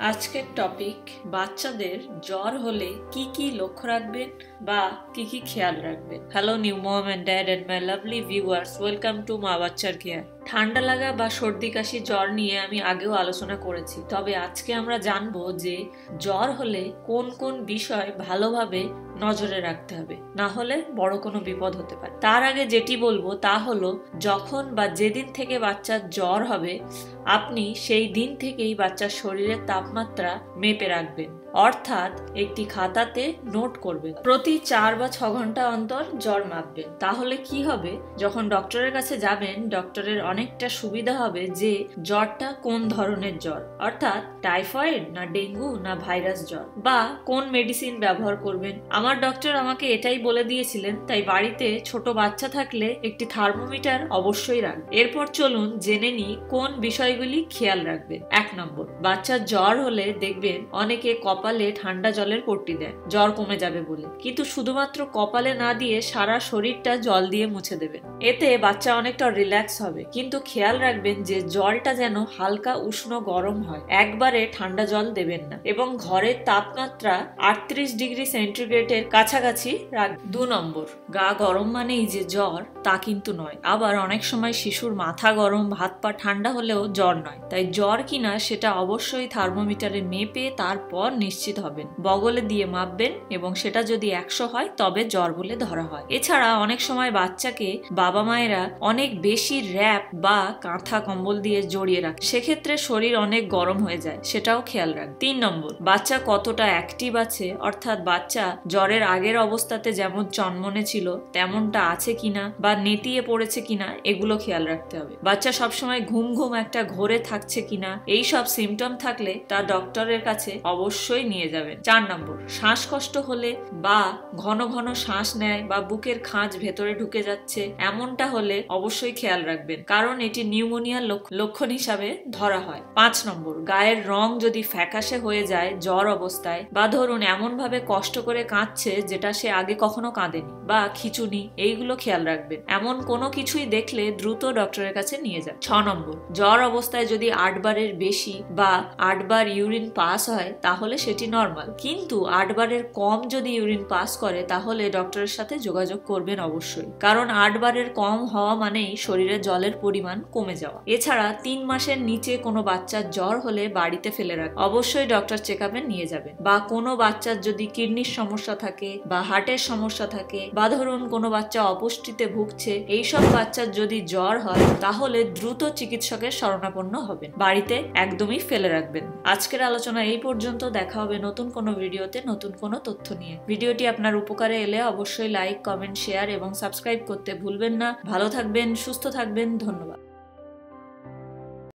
আজকের টপিক বাচ্চাদের জ্বর হলে কি কি লক্ষ্য রাখবেন বা কি কি খেয়াল রাখবেন। Hello new mom and dad and my lovely viewers, welcome to মা বাচ্চার কেয়ার। ঠান্ডা লাগা বা সর্দি কাশি জ্বর নিয়ে আমি আগেও আলোচনা করেছি, তবে আজকে আমরা জানবো যে জ্বর হলে কোন কোন বিষয় ভালোভাবে নজরে রাখতে হবে, না হলে বড় কোনো বিপদ হতে পারে। তার আগে যেটি বলবো তা হলো, যখন বা যেদিন থেকে বাচ্চার জ্বর হবে আপনি সেই দিন থেকেই বাচ্চার শরীরের তাপমাত্রা মেপে রাখবেন, অর্থাৎ একটি খাতাতে নোট করবেন। প্রতি 4 বা 6 ঘন্টা অন্তর জ্বর মাপবেন। তাহলে কি হবে, যখন ডক্টরের কাছে যাবেন ডক্টরের অনেকটা সুবিধা হবে যে জ্বরটা কোন ধরনের জ্বর, অর্থাৎ টাইফয়েড না ডেঙ্গু না ভাইরাস জ্বর, বা কোন মেডিসিন ব্যবহার করবেন। আমার ডক্টর আমাকে এটাই বলে দিয়েছিলেন, তাই বাড়িতে ছোট বাচ্চা থাকলে একটি থার্মোমিটার অবশ্যই রাখবেন। এরপর চলুন জেনে নিই কোন বিষয়গুলি খেয়াল রাখবেন। 1 নম্বর, বাচ্চার জ্বর হলে দেখবেন অনেকে কপালে ঠান্ডা জলের পট্টি দেয় জ্বর কমে যাবে বলে, কিন্তু শুধুমাত্র কপালে না দিয়ে সারা শরীরটা জল দিয়ে মুছে দেবেন। এতে বাচ্চা অনেকটা রিল্যাক্স হবে, কিন্তু খেয়াল রাখবেন যে জলটা যেন হালকা উষ্ণ গরম হয়, একবারে ঠান্ডা জল দেবেন না, এবং ঘরের তাপমাত্রা 38 ডিগ্রি সেন্টিগ্রেডের কাছাকাছি রাখবেন। 2 নম্বর, গা গরম মানেই যে জ্বর তা কিন্তু নয়। আবার অনেক সময় শিশুর মাথা গরম, হাত পা ঠান্ডা হলেও জ্বর নয়। তাই জ্বর কিনা সেটা অবশ্যই থার্মোমিটারে মেপে তারপর নিশ্চিত হবেন। বগলে দিয়ে মাপবেন এবং সেটা যদি 100 হয় তবে জ্বর বলে ধরা হয়। এছাড়া অনেক সময় বাচ্চাকে বাবা মায়েরা অনেক বেশি র্যাপ বা কাঁথা কম্বল দিয়ে জড়িয়ে রাখে, সেক্ষেত্রে শরীর অনেক গরম হয়ে যায়, সেটাও খেয়াল রাখবেন। 3 নম্বর, বাচ্চা কতটা অ্যাক্টিভ আছে, অর্থাৎ বাচ্চা জ্বরের আগের অবস্থাতে যেমন চনমনে ছিল তেমনটা আছে কিনা বা নেতিয়ে পড়েছে কিনা, এগুলো খেয়াল রাখতে হবে। বাচ্চা সবসময় ঘুম ঘুম একটা ঘোরে থাকছে কিনা, এই সব সিমটম থাকলে তা ডক্টরের কাছে অবশ্যই নিয়ে যাবেন। 4 নম্বর, শ্বাসকষ্ট হলে বা ঘন ঘন শ্বাস নেয় বা বুকের খাঁজ ভেতরে ঢুকে যাচ্ছে, এমনটা হলে অবশ্যই খেয়াল রাখবেন, কারণ এটি নিউমোনিয়ার লক্ষণ হিসাবে ধরা হয়। 5 নম্বর, গায়ের রং যদি ফ্যাকাশে হয়ে যায় জ্বর অবস্থায়, বা ধরুন এমন ভাবে কষ্ট করে কাঁদছে যেটা সে আগে কখনো কাঁদেনি, বা খিঁচুনি, এইগুলো খেয়াল রাখবেন। এমন কোনো কিছুই দেখলে দ্রুত ডক্টরের কাছে নিয়ে যান। 6 নম্বর, জ্বর অবস্থায় যদি 8 বারের বেশি বা 8 বার ইউরিন পাস হয় তাহলে সেটি নর্মাল, কিন্তু 8 বারের কম যদি ইউরিন পাস করে তাহলে ডক্টরের সাথে যোগাযোগ করবেন অবশ্যই, কারণ 8 বারের কম হওয়া মানেই শরীরে জলের পরিমাণ কমে যাওয়া। এছাড়া 3 মাসের নিচে কোনো বাচ্চার জ্বর হলে বাড়িতে ফেলে রাখবেন, অবশ্যই ডক্টর চেকআপে নিয়ে যাবেন। বা কোনো বাচ্চার যদি কিডনির সমস্যা থাকে বা হার্টের সমস্যা থাকে, বা ধরুন কোনো বাচ্চা অপুষ্টিতে ভুগছে, এইসব বাচ্চার যদি জ্বর হয় তাহলে দ্রুত চিকিৎসকের শরণাপন্ন হবেন, বাড়িতে একদমই ফেলে রাখবেন। আজকের আলোচনা এই পর্যন্ত। দেখা হবে নতুন কোনো ভিডিওতে নতুন কোনো তথ্য নিয়ে। ভিডিওটি আপনার উপকারে এলে অবশ্যই লাইক, কমেন্ট, শেয়ার এবং সাবস্ক্রাইব করতে ভুলবেন না। ভালো থাকবেন, সুস্থ থাকবেন, ধন্যবাদ।